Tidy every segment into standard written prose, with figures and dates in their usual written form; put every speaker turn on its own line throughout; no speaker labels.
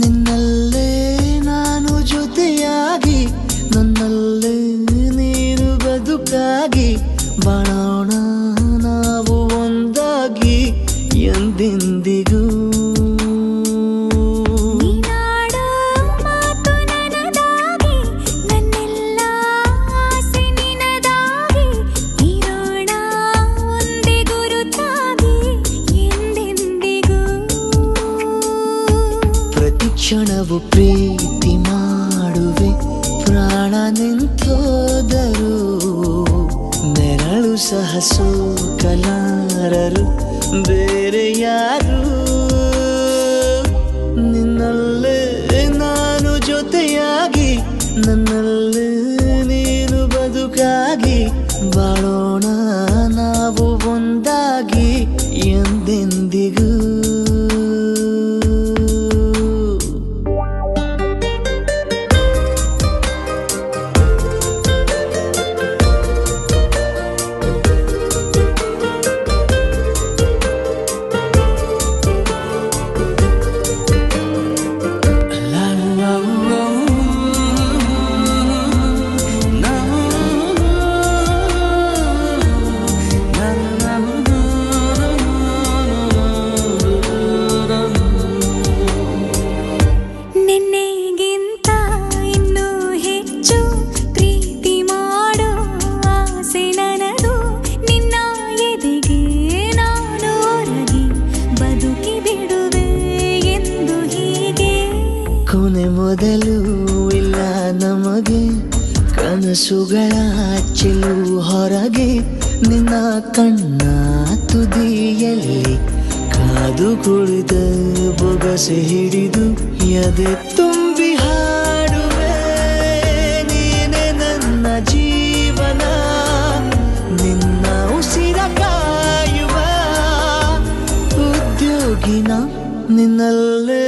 ನಿನ್ನಲ್ಲೇ ನಾನು ಜೊತೆಯಾಗಿ ನನ್ನಲ್ಲೇ ನೀನು ಬದುಕಾಗಿ ಬಾಳೋಣ ನಾವು ಒಂದಾಗಿ ಎಂದೆಂದಿಗೂ ಕ್ಷಣವು ಪ್ರೀತಿ ಮಾಡುವೆ ಪ್ರಾಣ ನಿಂತೋದರು ನೆರಳು ಸಹ ಸೋಕಲಾರರು ಬೇರೆ ಯಾರು ನಿನ್ನಲ್ಲೇ ನಾನು ಜೊತೆಯಾಗಿ ನನ್ನಲ್ಲೇ ನೀನು ಬದುಕಾಗಿ ಬಾಳೋಣ ನಾವು ಒಂದಾಗಿ ಎಂದೆಂದಿಗೂ ಕೊನೆ ಮೊದಲು ಇಲ್ಲ ನಮಗೆ ಕನಸುಗಳ ಚೆಲು ಹೊರಗೆ ನಿನ್ನ ಕಣ್ಣ ತುದಿಯಲ್ಲಿ ಕಾದು ಕುಳಿತ ಬೊಗಸೆ ಹಿಡಿದು ಎದೆ ತುಂಬಿ ಹಾಡುವೆ ನೀನೆ ನನ್ನ ಜೀವನ ನಿನ್ನ ಉಸಿರ ಕಾಯುವ ಉದ್ಯೋಗಿನ ನಿನ್ನಲ್ಲೇ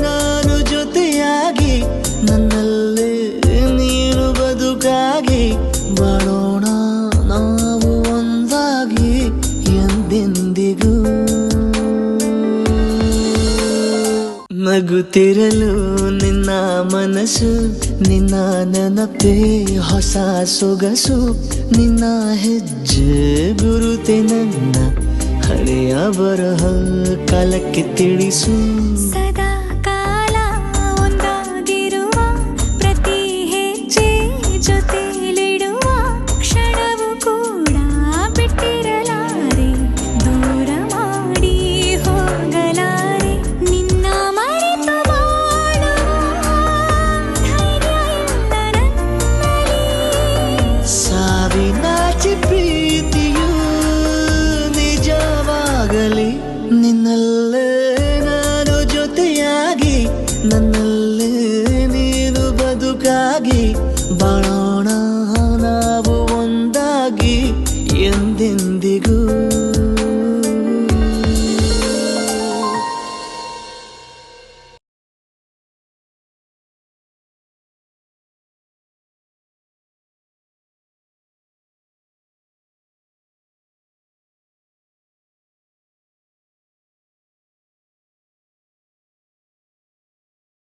ನಾನು ಜೊತೆಯಾಗಿ ನನ್ನಲ್ಲೇ ನೀನು ಬದುಕಾಗಿ ಬಾಳೋಣ ನಾವು ಒಂದಾಗಿ ಎಂದೆಂದಿಗೂ ನಗುತ್ತಿರಲು ನಿನ್ನ ಮನಸ್ಸು ನಿನ್ನ ನೆನಪೇ ಹೊಸ ಸೊಗಸು ನಿನ್ನ ಹೆಜ್ಜೆ ಗುರುತೆ ನನ್ನ ಹಳೆಯ ಬರಹ ಕಾಲಕ್ಕೆ ತಿಳಿಸು.